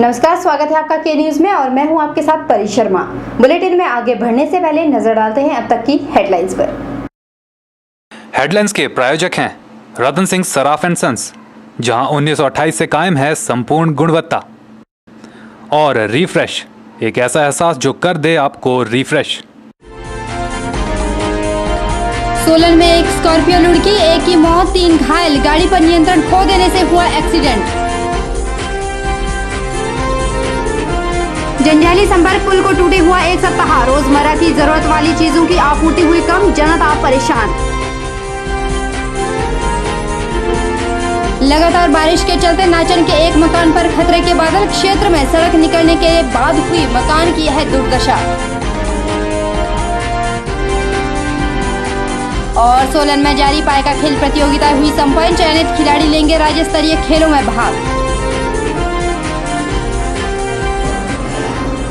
नमस्कार, स्वागत है आपका के न्यूज में और मैं हूं आपके साथ परी शर्मा। बुलेटिन में आगे बढ़ने से पहले नजर डालते हैं अब तक की हेडलाइंस पर। हेडलाइंस के प्रायोजक हैं रतन सिंह सराफ एंड सन्स, जहां 1928 से कायम है संपूर्ण गुणवत्ता। और रिफ्रेश, एक ऐसा एहसास जो कर दे आपको रिफ्रेश। सोलन में एक स्कॉर्पियो लुढ़की, एक की मौत, 3 घायल, गाड़ी पर नियंत्रण खो देने से हुआ एक्सीडेंट। जंजैली संपर्क पुल को टूटे हुआ 1 सप्ताह, रोजमर्रा की जरूरत वाली चीजों की आपूर्ति हुई कम, जनता परेशान। लगातार बारिश के चलते नाचन के एक मकान पर खतरे के बादल, क्षेत्र में सड़क निकलने के बाद हुई मकान की है दुर्दशा। और सोलन में जारी पाइका खेल प्रतियोगिता हुई संपन्न, चयनित खिलाड़ी लेंगे राज्य स्तरीय खेलों में भाग।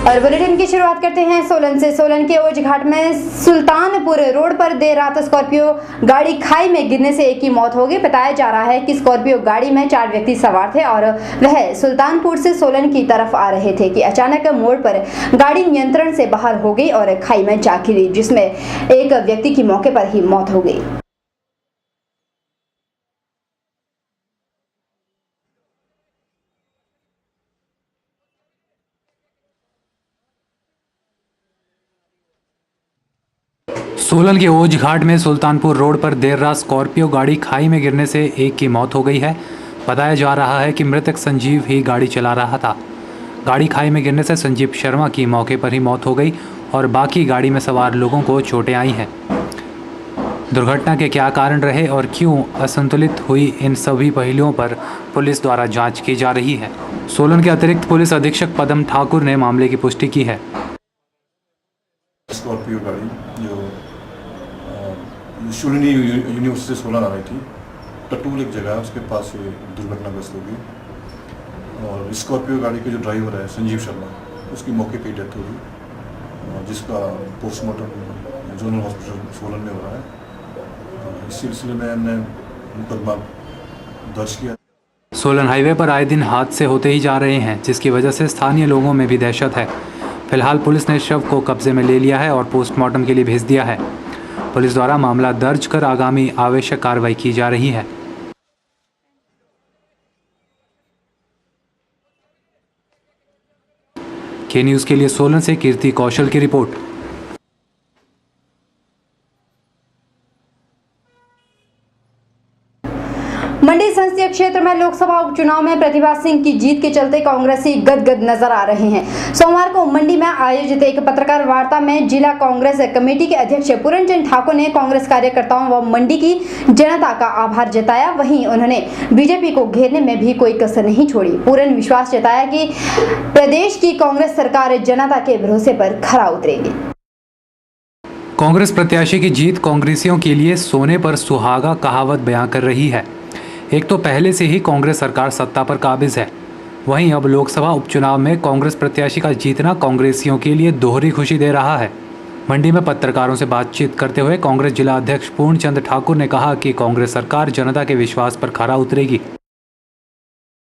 और बुलेटिन की शुरुआत करते हैं सोलन से। सोलन के ओज घाट में सुल्तानपुर रोड पर देर रात स्कॉर्पियो गाड़ी खाई में गिरने से एक की मौत हो गई। बताया जा रहा है कि स्कॉर्पियो गाड़ी में 4 व्यक्ति सवार थे और वह सुल्तानपुर से सोलन की तरफ आ रहे थे कि अचानक मोड़ पर गाड़ी नियंत्रण से बाहर हो गई और खाई में जा गिरी, जिसमें एक व्यक्ति की मौके पर ही मौत हो गई। सोलन के ओज घाट में सुल्तानपुर रोड पर देर रात स्कॉर्पियो गाड़ी खाई में गिरने से एक की मौत हो गई है। बताया जा रहा है कि मृतक संजीव ही गाड़ी चला रहा था। गाड़ी खाई में गिरने से संजीव शर्मा की मौके पर ही मौत हो गई और बाकी गाड़ी में सवार लोगों को चोटें आई हैं। दुर्घटना के क्या कारण रहे और क्यों असंतुलित हुई, इन सभी पहलुओं पर पुलिस द्वारा जाँच की जा रही है। सोलन के अतिरिक्त पुलिस अधीक्षक पदम ठाकुर ने मामले की पुष्टि की है। स्कॉर्पियो गाड़ी जो शूलिनी यूनिवर्सिटी से सोलन आ रही थी, टटूल एक जगह है उसके पास ये दुर्घटनाग्रस्त हो गई और स्कॉर्पियो गाड़ी के जो ड्राइवर है संजीव शर्मा, उसकी मौके पे डेथ हो गई, जिसका पोस्टमार्टम जोनल हॉस्पिटल सोलन में हो रहा है। इस सिलसिले में हमने मुकदमा दर्ज किया। सोलन हाईवे पर आए दिन हादसे होते ही जा रहे हैं, जिसकी वजह से स्थानीय लोगों में भी दहशत है। फिलहाल पुलिस ने शव को कब्जे में ले लिया है और पोस्टमार्टम के लिए भेज दिया है। पुलिस द्वारा मामला दर्ज कर आगामी आवश्यक कार्रवाई की जा रही है। के न्यूज़ के लिए सोलन से कीर्ति कौशल की रिपोर्ट। मंडी संसदीय क्षेत्र में लोकसभा उपचुनाव में प्रतिभा सिंह की जीत के चलते कांग्रेसी गदगद नजर आ रहे हैं। सोमवार को मंडी में आयोजित एक पत्रकार वार्ता में जिला कांग्रेस कमेटी के अध्यक्ष पूरनचंद ठाकुर ने कांग्रेस कार्यकर्ताओं व मंडी की जनता का आभार जताया। वहीं उन्होंने बीजेपी को घेरने में भी कोई कसर नहीं छोड़ी। पूरन विश्वास जताया कि प्रदेश की कांग्रेस सरकार जनता के भरोसे पर खरा उतरेगी। कांग्रेस प्रत्याशी की जीत कांग्रेसियों के लिए सोने पर सुहागा कहावत बयां कर रही है। एक तो पहले से ही कांग्रेस सरकार सत्ता पर काबिज है, वहीं अब लोकसभा उपचुनाव में कांग्रेस प्रत्याशी का जीतना कांग्रेसियों के लिए दोहरी खुशी दे रहा है। मंडी में पत्रकारों से बातचीत करते हुए कांग्रेस जिला अध्यक्ष पूर्णचंद ठाकुर ने कहा कि कांग्रेस सरकार जनता के विश्वास पर खरा उतरेगी।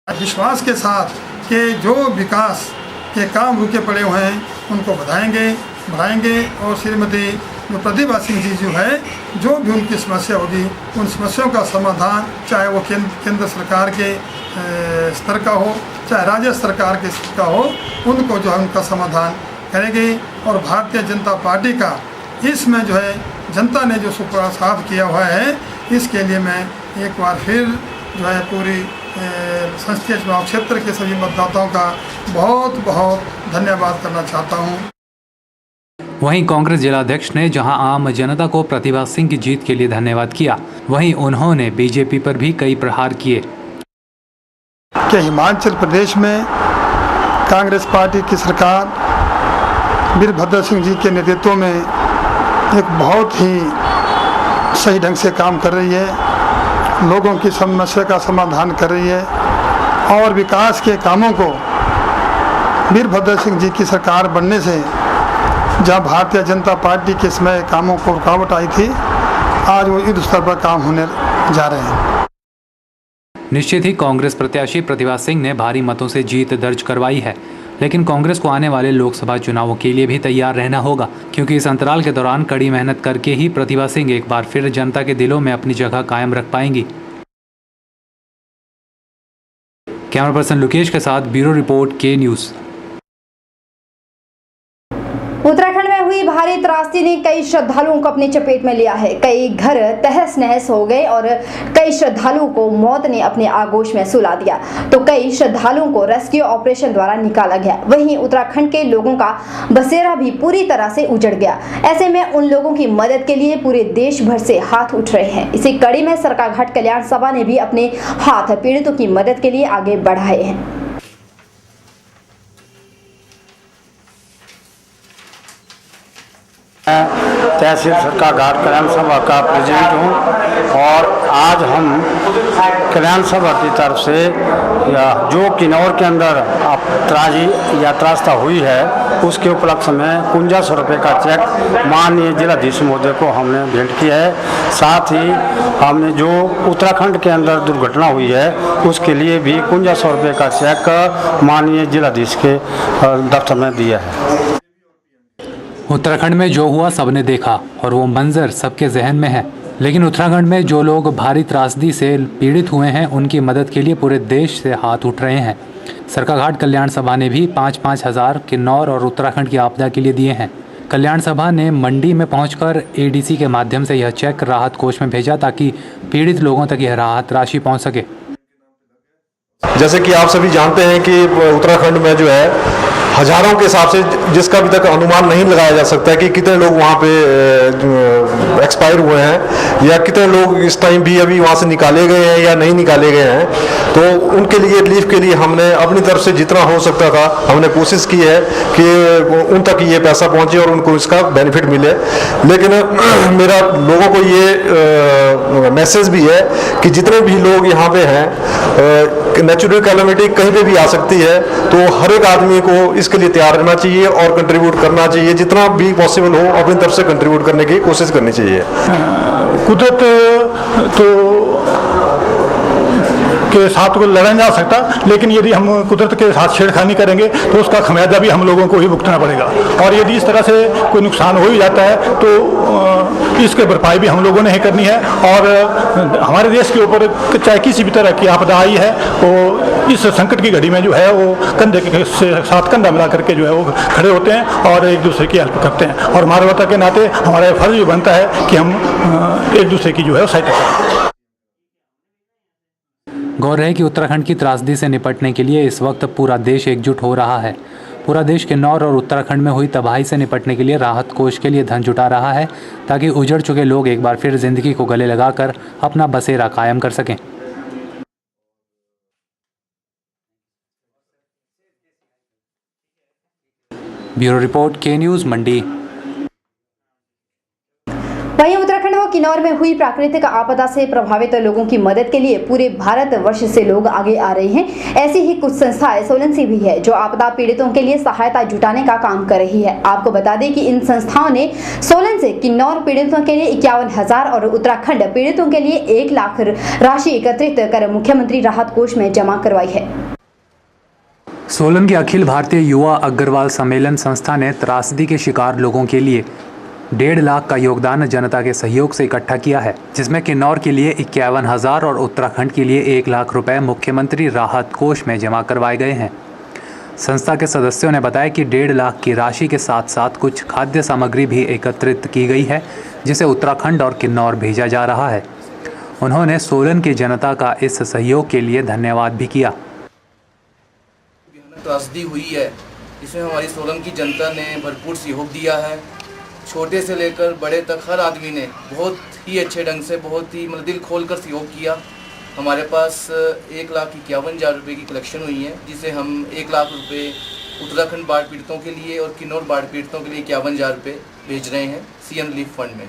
विश्वास के साथ कि जो विकास के काम रुके पड़े हुए हैं उनको बढ़ाएंगे और श्रीमती प्रतिभा सिंह जी जो है, जो भी उनकी समस्या होगी उन समस्याओं का समाधान, चाहे वो केंद्र सरकार के स्तर का हो चाहे राज्य सरकार के स्तर का हो, उनको जो है उनका समाधान करेंगे। और भारतीय जनता पार्टी का इसमें जो है जनता ने जो साथ किया हुआ है, इसके लिए मैं एक बार फिर जो है पूरी संसदीय चुनाव क्षेत्र के सभी मतदाताओं का बहुत बहुत धन्यवाद करना चाहता हूँ। वहीं कांग्रेस जिलाध्यक्ष ने जहां आम जनता को प्रतिभा सिंह की जीत के लिए धन्यवाद किया, वहीं उन्होंने बीजेपी पर भी कई प्रहार किए। कि हिमाचल प्रदेश में कांग्रेस पार्टी की सरकार वीरभद्र सिंह जी के नेतृत्व में एक बहुत ही सही ढंग से काम कर रही है, लोगों की समस्या का समाधान कर रही है और विकास के कामों को वीरभद्र सिंह जी की सरकार बनने से जहां भारतीय जनता पार्टी के समय कामों को रुकावट आई थी, आज वो युद्ध स्तर पर काम होने जा रहे हैं। निश्चित ही कांग्रेस प्रत्याशी प्रतिभा सिंह ने भारी मतों से जीत दर्ज करवाई है, लेकिन कांग्रेस को आने वाले लोकसभा चुनावों के लिए भी तैयार रहना होगा, क्योंकि इस अंतराल के दौरान कड़ी मेहनत करके ही प्रतिभा सिंह एक बार फिर जनता के दिलों में अपनी जगह कायम रख पाएंगी। कैमरा पर्सन लोकेश के साथ ब्यूरो रिपोर्ट के न्यूज़। उत्तराखंड में हुई भारी त्रासदी ने कई श्रद्धालुओं को अपनी चपेट में लिया है। कई घर तहस नहस हो गए और कई श्रद्धालुओं को मौत ने अपने आगोश में सुला दिया, तो कई श्रद्धालुओं को रेस्क्यू ऑपरेशन द्वारा निकाला गया। वहीं उत्तराखंड के लोगों का बसेरा भी पूरी तरह से उजड़ गया। ऐसे में उन लोगों की मदद के लिए पूरे देश भर से हाथ उठ रहे हैं। इसी कड़ी में सरकाघाट कल्याण सभा ने भी अपने हाथ पीड़ितों की मदद के लिए आगे बढ़ाए हैं। तहसील सरकाघाट कल्याण सभा का प्रेसिडेंट हूँ और आज हम कल्याण सभा की तरफ से जो किन्नौर के अंदर त्रासदी हुई है उसके उपलक्ष्य में 5100 रुपये का चेक माननीय जिलाधीश महोदय को हमने भेंट किया है। साथ ही हमने जो उत्तराखंड के अंदर दुर्घटना हुई है उसके लिए भी 5100 रुपये का चेक माननीय जिलाधीश के दफ्तर में दिया है। उत्तराखंड में जो हुआ सबने देखा और वो मंजर सबके जहन में है, लेकिन उत्तराखंड में जो लोग भारी त्रासदी से पीड़ित हुए हैं उनकी मदद के लिए पूरे देश से हाथ उठ रहे हैं। सरकाघाट कल्याण सभा ने भी 5-5 हज़ार किन्नौर और उत्तराखंड की आपदा के लिए दिए हैं। कल्याण सभा ने मंडी में पहुंचकर एडीसी के माध्यम से यह चेक राहत कोष में भेजा ताकि पीड़ित लोगों तक यह राहत राशि पहुँच सके। जैसे कि आप सभी जानते हैं कि उत्तराखंड में जो है हजारों के हिसाब से, जिसका अभी तक अनुमान नहीं लगाया जा सकता है कि कितने लोग वहाँ पे एक्सपायर हुए हैं या कितने लोग इस टाइम भी अभी वहाँ से निकाले गए हैं या नहीं निकाले गए हैं। तो उनके लिए रिलीफ के लिए हमने अपनी तरफ से जितना हो सकता था हमने कोशिश की है कि उन तक ये पैसा पहुँचे और उनको इसका बेनिफिट मिले। लेकिन मेरा लोगों को ये मैसेज भी है कि जितने भी लोग यहाँ पे हैं, नेचुरल कैलेमिटी कहीं पे भी आ सकती है, तो हर एक आदमी को इसके लिए तैयार रहना चाहिए और कंट्रीब्यूट करना चाहिए। जितना भी पॉसिबल हो अपनी तरफ से कंट्रीब्यूट करने की कोशिश करनी चाहिए। कुदरत तो के साथ को लड़ा जा सकता, लेकिन यदि हम कुदरत के साथ छेड़खानी करेंगे तो उसका खमियाजा भी हम लोगों को ही भुगतना पड़ेगा। और यदि इस तरह से कोई नुकसान हो ही जाता है तो इसके भरपाई भी हम लोगों ने ही करनी है। और हमारे देश के ऊपर चाहे किसी भी तरह की आपदा आई है वो इस संकट की घड़ी में जो है वो कंधे के साथ कंधा मिला करके जो है वो खड़े होते हैं और एक दूसरे की हेल्प करते हैं। और मानवता के नाते हमारा फर्ज भी बनता है कि हम एक दूसरे की जो है सहायता करें। गौर है कि उत्तराखंड की त्रासदी से निपटने के लिए इस वक्त पूरा देश एकजुट हो रहा है। पूरा देश किन्नौर और उत्तराखंड में हुई तबाही से निपटने के लिए राहत कोष के लिए धन जुटा रहा है ताकि उजड़ चुके लोग एक बार फिर जिंदगी को गले लगाकर अपना बसेरा कायम कर सकें। ब्यूरो रिपोर्ट के न्यूज़ मंडी। वहीं उत्तराखंड व किन्नौर में हुई प्राकृतिक आपदा से प्रभावित लोगों की मदद के लिए पूरे भारत वर्ष से लोग आगे आ रहे हैं। ऐसी ही कुछ संस्थाएं सोलन से भी है जो आपदा पीड़ितों के लिए सहायता जुटाने का काम कर रही है। आपको बता दें कि इन संस्थाओं ने सोलन से किन्नौर पीड़ितों के लिए 51,000 और उत्तराखंड पीड़ितों के लिए 1 लाख राशि एकत्रित कर मुख्यमंत्री राहत कोष में जमा करवाई है। सोलन के अखिल भारतीय युवा अग्रवाल सम्मेलन संस्था ने त्रासदी के शिकार लोगों के लिए 1.5 लाख का योगदान जनता के सहयोग से इकट्ठा किया है, जिसमें किन्नौर के लिए 51,000 और उत्तराखंड के लिए 1 लाख रुपए मुख्यमंत्री राहत कोष में जमा करवाए गए हैं। संस्था के सदस्यों ने बताया कि 1.5 लाख की राशि के साथ साथ कुछ खाद्य सामग्री भी एकत्रित की गई है, जिसे उत्तराखंड और किन्नौर भेजा जा रहा है। उन्होंने सोलन की जनता का इस सहयोग के लिए धन्यवाद भी किया। त्रासदी हुई है, इसमें हमारी सोलन की जनता ने भरपूर सहयोग दिया है। छोटे से लेकर बड़े तक हर आदमी ने बहुत ही अच्छे ढंग से, बहुत ही दिल खोल कर सहयोग किया। हमारे पास 1,51,000 रुपये की कलेक्शन हुई है, जिसे हम 1 लाख रुपये उत्तराखंड बाढ़ पीड़ितों के लिए और किन्नौर बाढ़ पीड़ितों के लिए 51,000 रुपये भेज रहे हैं सीएम रिलीफ फंड में।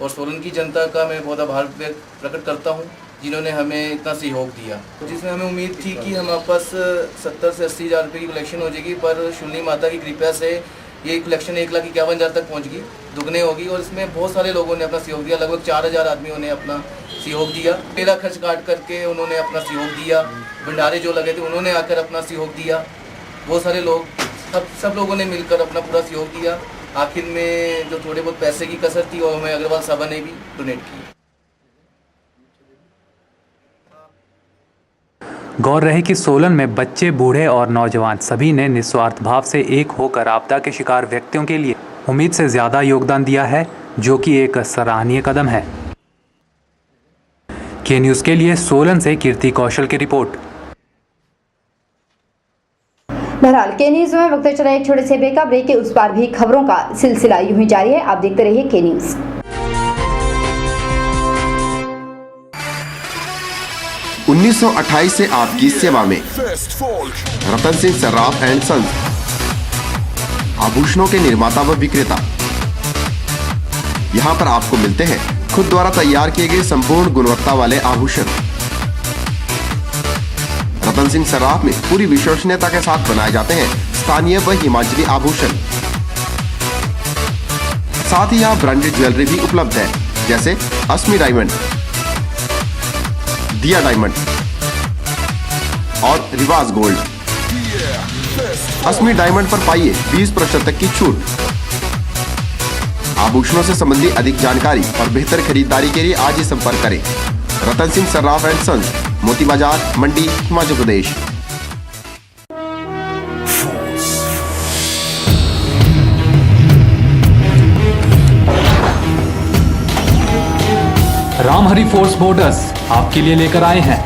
और सोलन की जनता का मैं बहुत आभार प्रकट करता हूँ जिन्होंने हमें इतना सहयोग दिया, जिसमें हमें उम्मीद थी कि हमारे पास 70 से 80,000 रुपये की कलेक्शन हो जाएगी, पर शून्य माता की कृपा से ये कलेक्शन 1,51,000 तक पहुंच गई, दुगने होगी। और इसमें बहुत सारे लोगों ने अपना सहयोग दिया, लगभग 4,000 आदमियों ने अपना सहयोग दिया। मेरा खर्च काट करके उन्होंने अपना सहयोग दिया। भंडारे जो लगे थे उन्होंने आकर अपना सहयोग दिया। बहुत सारे लोग सब लोगों ने मिलकर अपना पूरा सहयोग दिया। आखिर में जो थोड़े बहुत पैसे की कसर थी वो हमें अग्रवाल सभा ने भी डोनेट की। गौर रहे कि सोलन में बच्चे, बूढ़े और नौजवान सभी ने निस्वार्थ भाव से एक होकर आपदा के शिकार व्यक्तियों के लिए उम्मीद से ज़्यादा योगदान दिया है, जो कि एक सराहनीय कदम है। के न्यूज़ के लिए सोलन से कीर्ति कौशल की रिपोर्ट। बहरहाल के न्यूज में वक्त चला एक छोटे से ब्रेक के उस पार भी खबरों का सिलसिला यूं ही जारी है। आप देखते रहिए के न्यूज। 1928 से आपकी सेवा में रतन सिंह सर्राफ एंड सन्स, आभूषणों के निर्माता व विक्रेता। यहाँ पर आपको मिलते हैं खुद द्वारा तैयार किए गए संपूर्ण गुणवत्ता वाले आभूषण। रतन सिंह सर्राफ में पूरी विश्वसनीयता के साथ बनाए जाते हैं स्थानीय व हिमाचली आभूषण। साथ ही यहाँ ब्रांडेड ज्वेलरी भी उपलब्ध है, जैसे अस्मी डायमंड, दिया डायमंड और रिवाज गोल्ड। अस्मी डायमंड पर पाइए 20% तक की छूट। आभूषणों से संबंधी अधिक जानकारी और बेहतर खरीदारी के लिए आज ही संपर्क करें। रतन सिंह सर्राफ एंड सन्स, मोती बाजार, मंडी, हिमाचल प्रदेश। रामहरि फोर्स मोटर्स आपके लिए लेकर आए हैं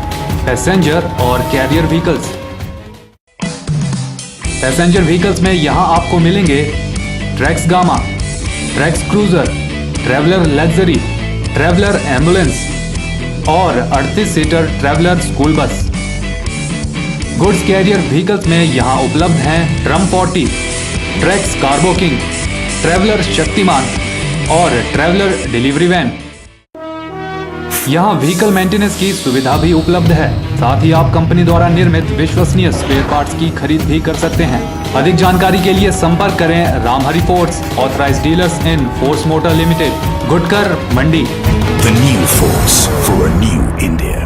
पैसेंजर और कैरियर व्हीकल्स। पैसेंजर व्हीकल्स में यहां आपको मिलेंगे tracks gamma, tracks cruiser, traveller luxury, traveller ambulance और 38 seater traveller school bus. Goods carrier vehicles में यहां उपलब्ध हैं drum 40, tracks cargo king, traveller Shaktimaan और ट्रैवलर डिलीवरी वैन। यहाँ व्हीकल मेंटेनेंस की सुविधा भी उपलब्ध है। साथ ही आप कंपनी द्वारा निर्मित विश्वसनीय स्पेयर पार्ट्स की खरीद भी कर सकते हैं। अधिक जानकारी के लिए संपर्क करें Ramhari force, authorised dealers in force motor limited, Gutkar, Mandi. The new force for a new India.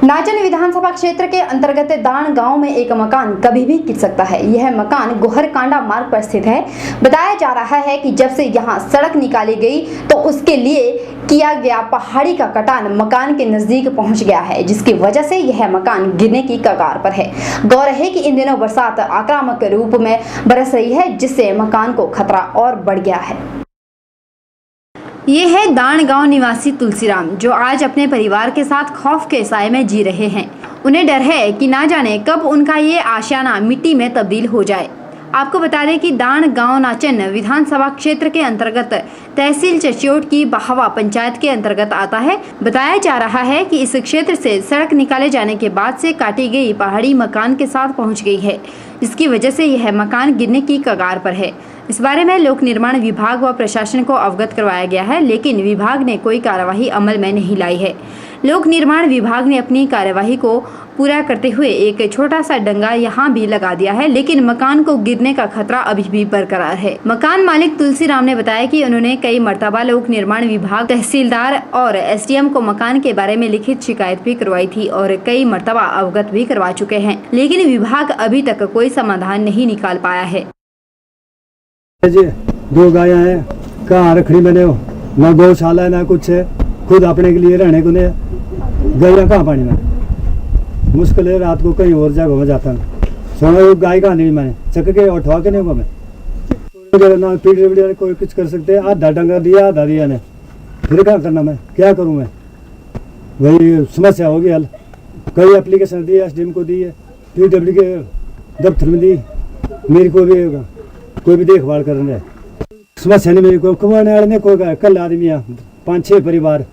Nachan विधानसभा क्षेत्र के अंतर्गत दान गांव में एक मकान कभी भी गिर सकता है। यह मकान गोहर कांडा मार्ग पर स्थित है। बताया जा रहा है कि जब से यहां सड़क निकाली गई तो उसके लिए किया गया पहाड़ी का कटान मकान के नजदीक पहुंच गया है, जिसकी वजह से यह मकान गिरने की कगार पर है। गौर है कि इन दिनों बरसात आक्रामक रूप में बरस रही है, जिससे मकान को खतरा और बढ़ गया है। ये है दान गांव निवासी तुलसीराम, जो आज अपने परिवार के साथ खौफ के साए में जी रहे हैं। उन्हें डर है कि ना जाने कब उनका ये आशियाना मिट्टी में तब्दील हो जाए। आपको बता दें कि दान गांव नाचन विधानसभा क्षेत्र के अंतर्गत तहसील चच्योट की बहावा पंचायत के अंतर्गत आता है। बताया जा रहा है कि इस क्षेत्र से सड़क निकाले जाने के बाद से काटी गई पहाड़ी मकान के साथ पहुंच गई है, जिसकी वजह से यह मकान गिरने की कगार पर है। इस बारे में लोक निर्माण विभाग व प्रशासन को अवगत करवाया गया है, लेकिन विभाग ने कोई कार्यवाही अमल में नहीं लाई है। लोक निर्माण विभाग ने अपनी कार्यवाही को पूरा करते हुए एक छोटा सा डंगा यहाँ भी लगा दिया है, लेकिन मकान को गिरने का खतरा अभी भी बरकरार है। मकान मालिक तुलसीराम ने बताया कि उन्होंने कई मर्तबा लोक निर्माण विभाग, तहसीलदार और एसडीएम को मकान के बारे में लिखित शिकायत भी करवाई थी और कई मर्तबा अवगत भी करवा चुके हैं, लेकिन विभाग अभी तक कोई समाधान नहीं निकाल पाया है। दो गायें हैं, कहाँ रखनी मैंने हो, ना गौशाला है ना कुछ है, खुद अपने के लिए रहने को नहीं। गायें कहाँ पानी में मुश्किल है, रात को कहीं और जगह हो जाता है। सोना गाय कहाँ नहीं मैंने चक के और ठोक के नहीं हुआ मैं ना पीढ़ी कोई कुछ कर सकते हैं। आधा डंगा दिया आधा दिया ने, फिर क्या करना, मैं क्या करूँ मैं, वही समस्या होगी हल। कई एप्लीकेशन दी, एसडीएम को दी है, पीडब्ल्यू के दफ्तर में दी, मेरे को भी कोई भी देखभाल करने है। समस्या नहीं मेरे को, कमाने वाले ने कोई कल आदमी है, 5-6 परिवार,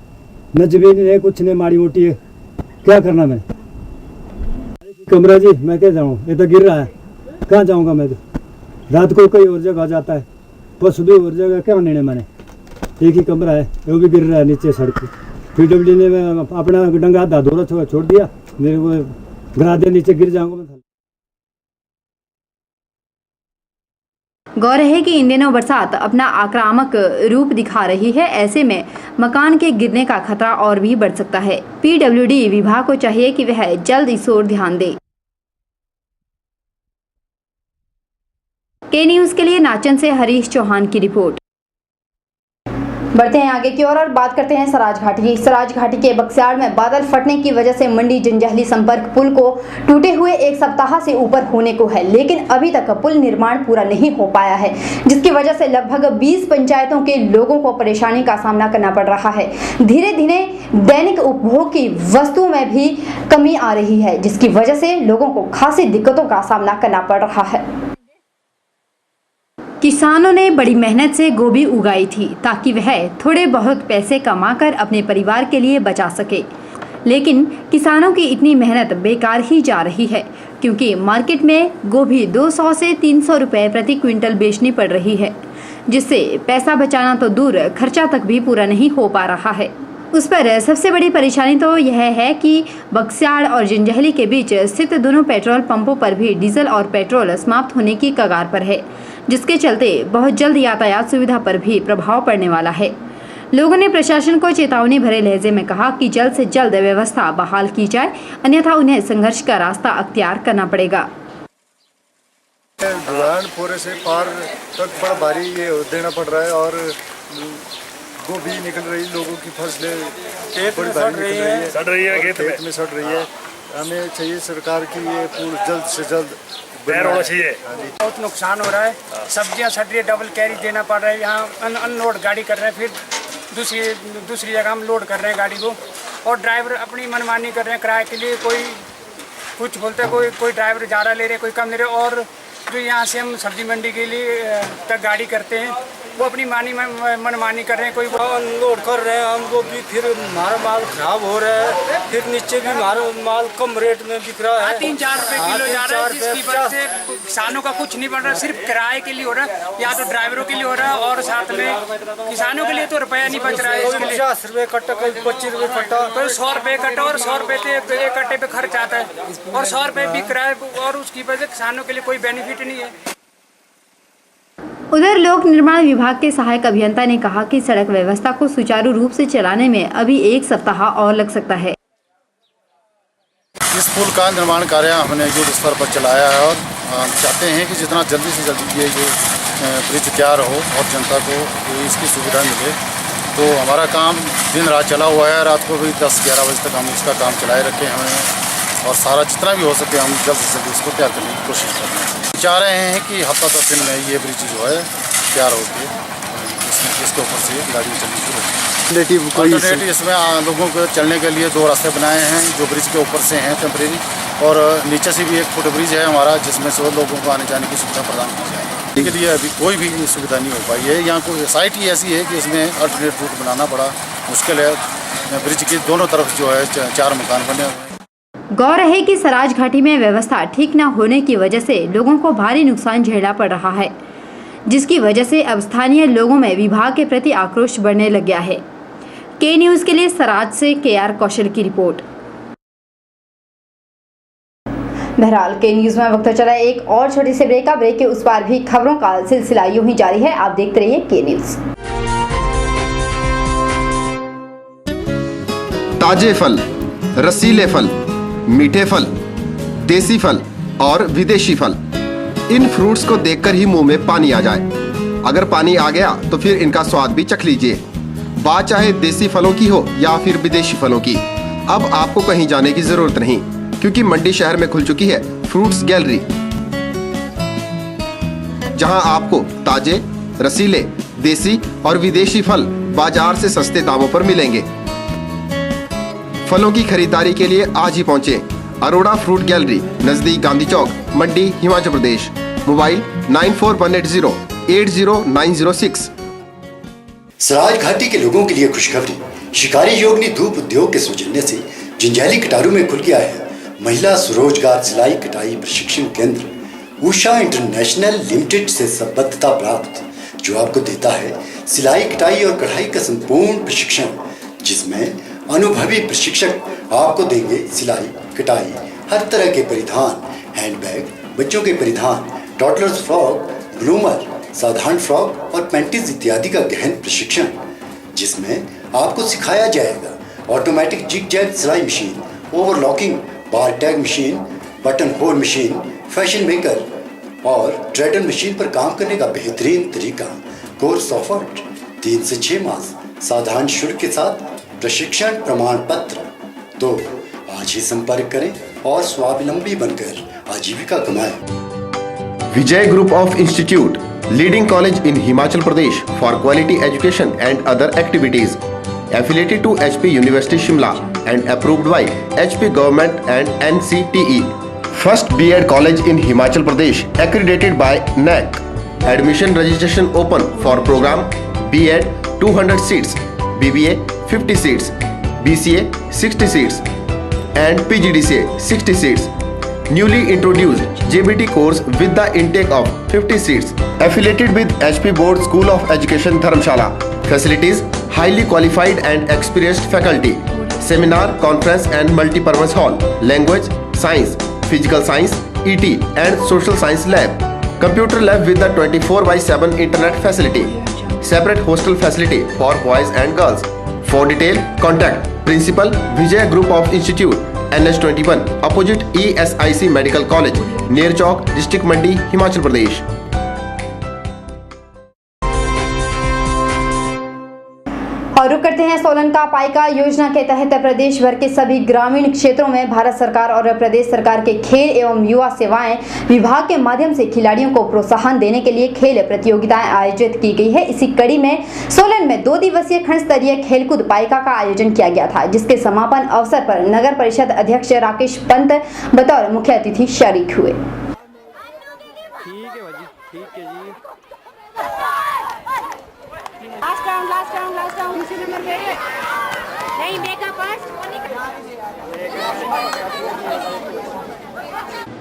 न जमीन है कुछ नहीं, माड़ी मोटी है, क्या करना मैं। कमरा जी मैं क्या जाऊँ, ये तो गिर रहा है, कहाँ जाऊँगा मैं। तो रात को कोई और जगह जाता है, पशु भी और जगह क्या निर्णय मैंने। एक ही कमरा है, वो भी गिर रहा है नीचे सड़क पे। पीडब्ल्यू ने मैं अपना डंगा आधा धोरा छोड़ दिया, मेरे को गिरा दे, नीचे गिर जाऊँगा मैं। गौर है कि इन दिनों बरसात अपना आक्रामक रूप दिखा रही है। ऐसे में मकान के गिरने का खतरा और भी बढ़ सकता है। पीडब्ल्यूडी विभाग को चाहिए कि वह जल्द इस ओर ध्यान दे। के न्यूज के लिए नाचन से हरीश चौहान की रिपोर्ट। बढ़ते हैं आगे की और बात करते हैं सराज घाटी की। सराज घाटी के बक्सियाड़ में बादल फटने की वजह से मंडी जंजैहली संपर्क पुल को टूटे हुए 1 सप्ताह से ऊपर होने को है, लेकिन अभी तक पुल निर्माण पूरा नहीं हो पाया है, जिसकी वजह से लगभग 20 पंचायतों के लोगों को परेशानी का सामना करना पड़ रहा है। धीरे धीरे दैनिक उपभोग की वस्तुओं में भी कमी आ रही है, जिसकी वजह से लोगों को खासी दिक्कतों का सामना करना पड़ रहा है। किसानों ने बड़ी मेहनत से गोभी उगाई थी ताकि वह थोड़े बहुत पैसे कमाकर अपने परिवार के लिए बचा सके, लेकिन किसानों की इतनी मेहनत बेकार ही जा रही है, क्योंकि मार्केट में गोभी 200 से 300 रुपए प्रति क्विंटल बेचनी पड़ रही है, जिससे पैसा बचाना तो दूर खर्चा तक भी पूरा नहीं हो पा रहा है। उस पर सबसे बड़ी परेशानी तो यह है कि बक्सियाड़ और जंजैहली के बीच स्थित दोनों पेट्रोल पंपों पर भी डीजल और पेट्रोल समाप्त होने की कगार पर है, जिसके चलते बहुत जल्द यातायात सुविधा पर भी प्रभाव पड़ने वाला है। लोगों ने प्रशासन को चेतावनी भरे लहजे में कहा कि जल्द से जल्द व्यवस्था बहाल की जाए, अन्यथा उन्हें संघर्ष का रास्ता अख्तियार करना पड़ेगा। पूरे से पार तक बड़ा भारी ये देना पड़ रहा है और गोभी निकल रही, लोगों की फसलें बड़ी भारी निकल रही है, सड़ रही है, खेत में सड़ रही है। हमें चाहिए सरकार की ये पुल जल्द से जल्द बैर होना चाहिए। बहुत नुकसान हो रहा है, सब्जियां सड़ रही है, डबल कैरी देना पड़ रहा है। यहाँ अनलोड गाड़ी कर रहे हैं, फिर दूसरी जगह हम लोड कर रहे हैं गाड़ी को, और ड्राइवर अपनी मनमानी कर रहे हैं किराए के लिए। कोई कुछ बोलते हैं, कोई ड्राइवर ज़्यादा ले रहे, कोई कम ले रहे। और जो यहाँ से हम सब्जी मंडी के लिए तक गाड़ी करते हैं, वो अपनी मनमानी कर रहे हैं। कोई अनलोड कर रहे हैं हम लोग भी, फिर हमारा माल खराब हो रहा है, फिर नीचे भी हमारा माल कम रेट में बिक रहा है। 3-4 रुपए किलो जा रहा है, जिसकी वजह से किसानों का कुछ नहीं बढ़ रहा, सिर्फ किराए के लिए हो रहा है, या तो ड्राइवरों के लिए हो रहा है, और साथ में किसानों के लिए तो रुपया नहीं बच रहा है। इसके लिए 50 रुपए कट्टा, 25 रुपए कट्टा, तो 100 रुपए कट्टा, और 100 रुपए से एक कट्टे पे खर्च आता है, और 100 रुपए बिक रहा है, और उसकी वजह से किसानों के लिए कोई बेनिफिट नहीं है। उधर लोक निर्माण विभाग के सहायक अभियंता ने कहा कि सड़क व्यवस्था को सुचारू रूप से चलाने में अभी 1 सप्ताह और लग सकता है। इस पुल का निर्माण कार्य हमने युद्ध स्तर पर चलाया है और हम चाहते हैं कि जितना जल्दी से जल्दी ये जो ब्रिज तैयार हो और जनता को इसकी सुविधा मिले। तो हमारा काम दिन रात चला हुआ है, रात को भी 10-11 बजे तक हम इसका काम चलाए रखे हैं, और सारा जितना भी हो सके हम जल्द से जल्द इसको तैयार करने की कोशिश कर रहे हैं। चाह रहे हैं कि हफ्ता 10 दिन में ये ब्रिज जो है तैयार होकर इसके ऊपर से गाड़ी चलनी शुरू होगी। अल्टरनेटिव इसमें लोगों को चलने के लिए 2 रास्ते बनाए हैं जो ब्रिज के ऊपर से हैं टेम्परेरी, और नीचे से भी एक फुट ब्रिज है हमारा, जिसमें से लोगों को आने जाने की सुविधा प्रदान की जाए। इसके लिए अभी कोई भी सुविधा नहीं हो पाई है। यहाँ कोई साइट ही ऐसी है कि इसमें अल्टरनेट रूट बनाना बड़ा मुश्किल है। ब्रिज के दोनों तरफ जो है 4 मकान बने हुए हैं। गौर है कि सराज घाटी में व्यवस्था ठीक न होने की वजह से लोगों को भारी नुकसान झेलना पड़ रहा है, जिसकी वजह से अब स्थानीय लोगों में विभाग के प्रति आक्रोश बढ़ने लग गया है। के न्यूज के लिए सराज से KR कौशल की रिपोर्ट। बहरहाल के न्यूज में वक्त चला एक और छोटी सी ब्रेक के उस पार भी खबरों का सिलसिला यूं ही जारी है। आप देखते रहिए के न्यूज। ताजे फल, रसीले फल, मीठे फल, देसी फल और विदेशी फल, इन फ्रूट्स को देखकर ही मुंह में पानी आ जाए। अगर पानी आ गया तो फिर इनका स्वाद भी चख लीजिए। बात चाहे देसी फलों की हो या फिर विदेशी फलों की, अब आपको कहीं जाने की जरूरत नहीं, क्योंकि मंडी शहर में खुल चुकी है फ्रूट्स गैलरी, जहां आपको ताजे, रसीले, देसी और विदेशी फल बाजार से सस्ते दामों पर मिलेंगे। फलों की खरीदारी के लिए आज ही पहुंचे अरोड़ा फ्रूट गैलरी, नजदीक गांधी चौक, मंडी, हिमाचल प्रदेश। मोबाइल 9418080906। सराज घाटी के लोगों के लिए खुशखबरी। शिकारी योगिनी धूप उद्योग के सौजन्य से जंजैहली कटारू में खुल गया है महिला स्वरोजगार सिलाई कटाई प्रशिक्षण केंद्र। उषा इंटरनेशनल लिमिटेड से संबद्धता प्राप्त, जो आपको देता है सिलाई कटाई और कढ़ाई का संपूर्ण प्रशिक्षण, जिसमें अनुभवी प्रशिक्षक आपको देंगे सिलाई कटाई, हर तरह के परिधान, हैंडबैग, बच्चों के परिधान, टॉडलर्स फ्रॉक, ग्रूमर, साधारण फ्रॉक और पैंटीज इत्यादि का गहन प्रशिक्षण, जिसमें आपको सिखाया जाएगा ऑटोमेटिक जिग जैग सिलाई machine, overlocking, bar tag machine, button hole machine, fashion maker और ट्रेडल मशीन पर काम करने का बेहतरीन तरीका। कोर्स ऑफर्ड 3 से 6 मास साधारण शुल्क के साथ प्रशिक्षण प्रमाण पत्र। तो आज ही संपर्क करें और स्वावलंबी बनकर आजीविका कमाएं। Vijay group of institute, leading college in Himachal Pradesh for quality education and other activities, affiliated to HP University Shimla and approved by HP Government and NCTE. First B.Ed college in Himachal Pradesh, accredited by NAC. Admission registration open for program B.Ed 200 seats, BBA 50 seats, BCA 60 seats and PGDCA 60 seats. Newly introduced JBT course with the intake of 50 seats. Affiliated with HP Board School of Education Dharamshala. Facilities: highly qualified and experienced faculty. Seminar, conference and multi-purpose hall. Language, science, physical science, ET and social science lab. Computer lab with the 24/7 internet facility. Separate hostel facility for boys and girls. For detail, contact Principal Vijay Group of Institute, NH21, opposite ESIC Medical College, near Chowk, District Mandi, Himachal Pradesh. और रुक करते हैं सोलन का पाइका योजना के तहत प्रदेश भर के सभी ग्रामीण क्षेत्रों में भारत सरकार और प्रदेश सरकार के खेल एवं युवा सेवाएं विभाग के माध्यम से खिलाड़ियों को प्रोत्साहन देने के लिए खेल प्रतियोगिताएं आयोजित की गई है। इसी कड़ी में सोलन में 2 दिवसीय खंड स्तरीय खेलकूद पाइका का आयोजन किया गया था, जिसके समापन अवसर पर नगर परिषद अध्यक्ष राकेश पंत बतौर मुख्य अतिथि शरीक हुए।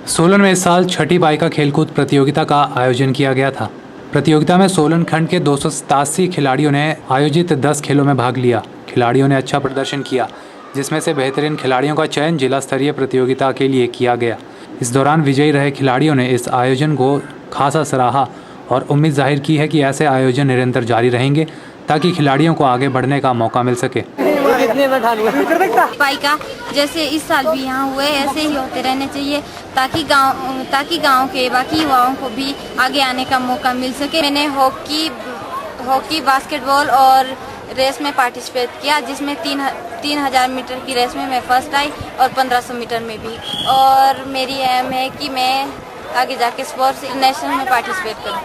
सोलन में इस साल छठी पाइका खेलकूद प्रतियोगिता का आयोजन किया गया था। प्रतियोगिता में सोलन खंड के 287 खिलाड़ियों ने आयोजित 10 खेलों में भाग लिया। खिलाड़ियों ने अच्छा प्रदर्शन किया, जिसमें से बेहतरीन खिलाड़ियों का चयन जिला स्तरीय प्रतियोगिता के लिए किया गया। इस दौरान विजयी रहे खिलाड़ियों ने इस आयोजन को खासा सराहा और उम्मीद जाहिर की है कि ऐसे आयोजन निरंतर जारी रहेंगे ताकि खिलाड़ियों को आगे बढ़ने का मौका मिल सके। पाइका जैसे इस साल भी यहाँ हुए ऐसे ही होते रहने चाहिए ताकि गांव के बाकी युवाओं को भी आगे आने का मौका मिल सके। मैंने हॉकी, बास्केटबॉल और रेस में पार्टिसिपेट किया, जिसमें 3000 मीटर की रेस में मैं फर्स्ट आई और 1500 मीटर में भी। और मेरी एम है कि मैं आगे जाके स्पोर्ट्स नेशनल में पार्टिसिपेट करूँ।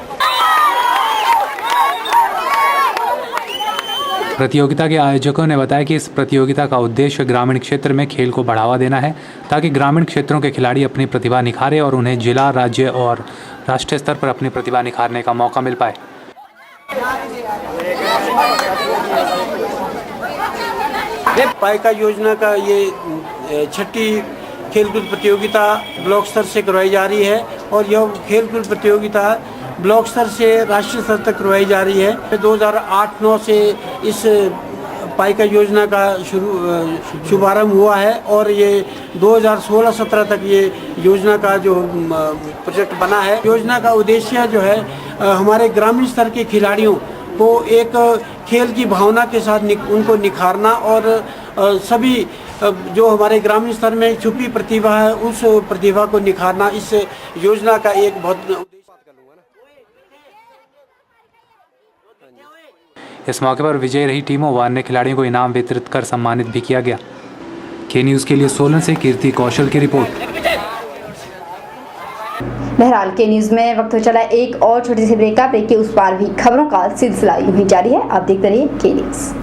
प्रतियोगिता के आयोजकों ने बताया कि इस प्रतियोगिता का उद्देश्य ग्रामीण क्षेत्र में खेल को बढ़ावा देना है ताकि ग्रामीण क्षेत्रों के खिलाड़ी अपनी प्रतिभा निखारें और उन्हें जिला, राज्य और राष्ट्रीय स्तर पर अपनी प्रतिभा निखारने का मौका मिल पाए। पाइका योजना का ये छठी खेलकूद प्रतियोगिता ब्लॉक स्तर से करवाई जा रही है और यह खेलकूद प्रतियोगिता ब्लॉक स्तर से राष्ट्रीय स्तर तक करवाई जा रही है। 2008-09 से इस पाइका योजना का शुभारंभ हुआ है और ये 2016-17 तक ये योजना का जो प्रोजेक्ट बना है। योजना का उद्देश्य जो है हमारे ग्रामीण स्तर के खिलाड़ियों को एक खेल की भावना के साथ उनको निखारना और सभी जो हमारे ग्रामीण स्तर में छुपी प्रतिभा है उस प्रतिभा को निखारना इस योजना का एक बहुत। इस मौके पर विजयी रही टीमों व अन्य खिलाड़ियों को इनाम वितरित कर सम्मानित भी किया गया। के न्यूज़ के लिए सोलन से कीर्ति कौशल की रिपोर्ट। बहरहाल के न्यूज़ में वक्त हो चला एक और छोटी सी ब्रेक का। ब्रेक के उस पार भी खबरों का सिलसिला यूं ही जारी है। आप देखते रहिए के न्यूज़।